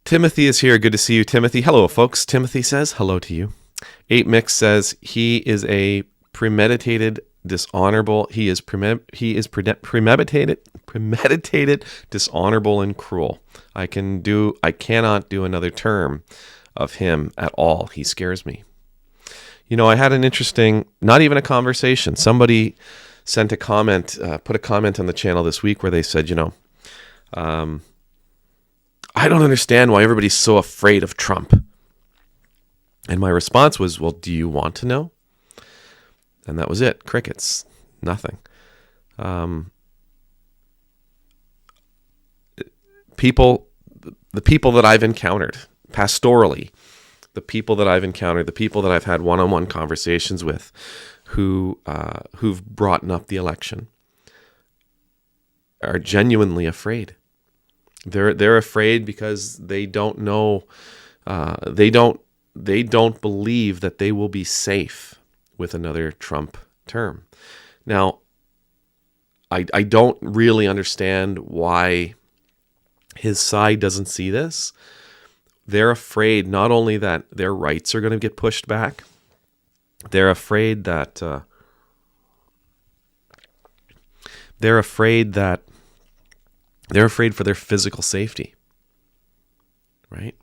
Timothy is here. Good to see you, Timothy. Hello, folks. Timothy says hello to you. 8 Mix says he is a premeditated, dishonorable. He is premeditated, dishonorable, and cruel. I cannot do another term of him at all. He scares me. You know, I had an interesting, not even a conversation. Somebody sent a comment, put a comment on the channel this week where they said, I don't understand why everybody's so afraid of Trump. And my response was, well, do you want to know? And that was it. Crickets. Nothing. The people that I've encountered pastorally, the people that I've had one-on-one conversations with who've brought up the election are genuinely afraid. They're afraid because they don't know, they don't believe that they will be safe with another Trump term. Now, I don't really understand why his side doesn't see this. They're afraid not only that their rights are going to get pushed back, they're afraid for their physical safety, right?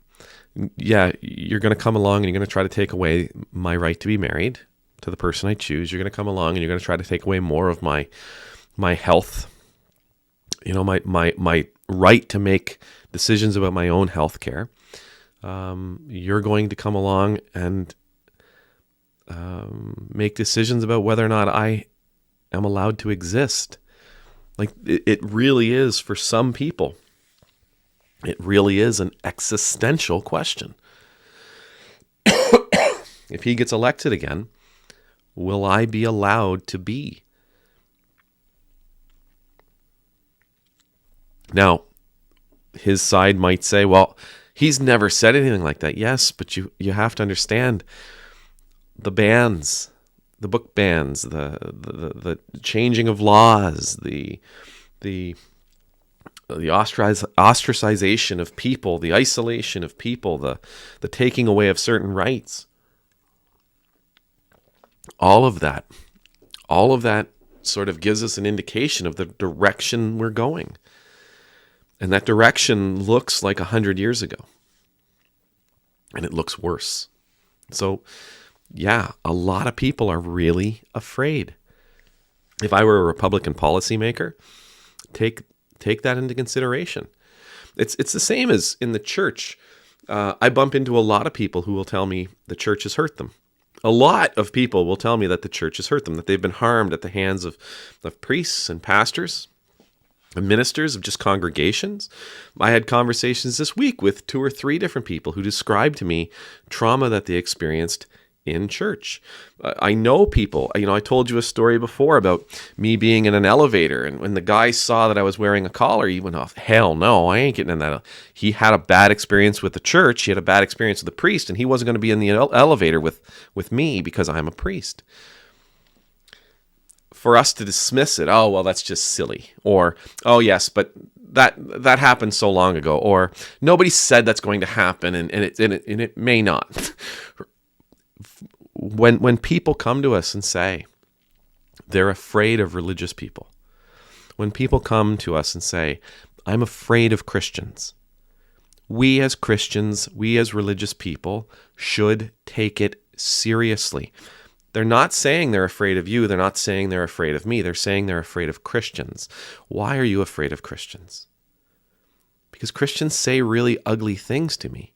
Yeah, you're going to come along and you're going to try to take away my right to be married to the person I choose. You're going to come along and you're going to try to take away more of my health, my right to make decisions about my own health care. You're going to come along and make decisions about whether or not I am allowed to exist. Like, it really is, for some people, it really is an existential question. If he gets elected again, will I be allowed to be? Now, his side might say, well, he's never said anything like that. Yes, but you have to understand the bans, the book bans, the changing of laws, the ostracization of people, the isolation of people, the taking away of certain rights. All of that sort of gives us an indication of the direction we're going. And that direction looks like 100 years ago. And it looks worse. So, yeah, a lot of people are really afraid. If I were a Republican policymaker, take that into consideration. It's the same as in the church. I bump into a lot of people who will tell me the church has hurt them. A lot of people will tell me that the church has hurt them, that they've been harmed at the hands of priests and pastors and ministers of just congregations. I had conversations this week with 2 or 3 different people who described to me trauma that they experienced in church. I know people, I told you a story before about me being in an elevator, and when the guy saw that I was wearing a collar, he went off, hell no, I ain't getting in that. He had a bad experience with the church, he had a bad experience with the priest, and he wasn't going to be in the elevator with me because I'm a priest. For us to dismiss it, oh, well, that's just silly. Or, oh, yes, but that happened so long ago. Or, nobody said that's going to happen, and it may not. When people come to us and say they're afraid of religious people, when people come to us and say, I'm afraid of Christians, we as Christians, we as religious people should take it seriously. They're not saying they're afraid of you. They're not saying they're afraid of me. They're saying they're afraid of Christians. Why are you afraid of Christians? Because Christians say really ugly things to me.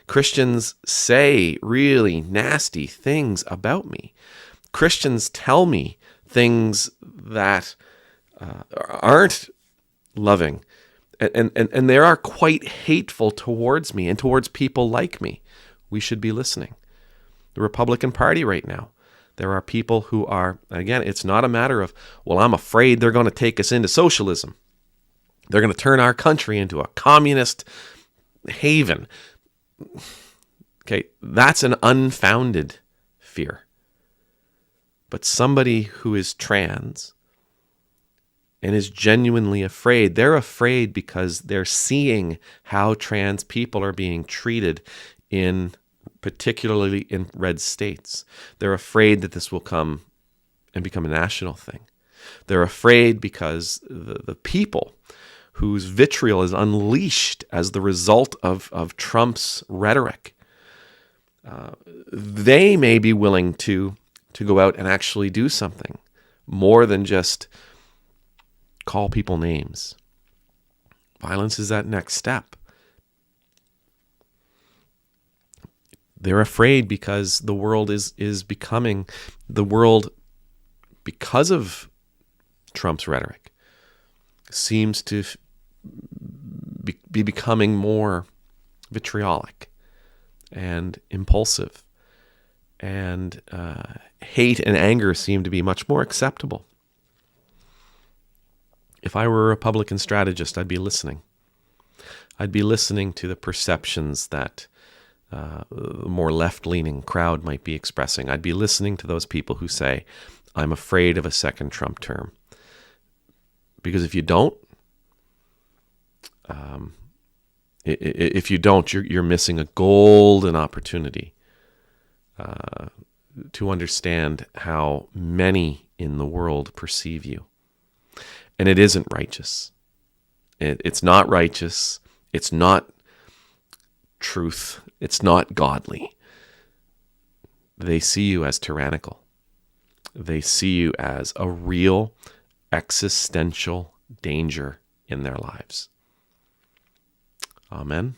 Christians say really nasty things about me. Christians tell me things that aren't loving, and they are quite hateful towards me and towards people like me. We should be listening. The Republican Party right now, there are people who are, again, it's not a matter of, well, I'm afraid they're going to take us into socialism. They're going to turn our country into a communist haven. Okay, that's an unfounded fear. But somebody who is trans and is genuinely afraid. They're afraid because they're seeing how trans people are being treated particularly in red states. They're afraid that this will come and become a national thing. They're afraid because the people whose vitriol is unleashed as the result of Trump's rhetoric, they may be willing to go out and actually do something more than just call people names. Violence is that next step. They're afraid because the world is becoming, because of Trump's rhetoric, seems to be becoming more vitriolic and impulsive. And hate and anger seem to be much more acceptable. If I were a Republican strategist, I'd be listening. I'd be listening to the perceptions that the more left-leaning crowd might be expressing. I'd be listening to those people who say, I'm afraid of a second Trump term. Because if you don't, you're missing a golden opportunity to understand how many in the world perceive you. And it isn't righteous. It's not righteous. It's not truth. It's not godly. They see you as tyrannical. They see you as a real existential danger in their lives. Amen.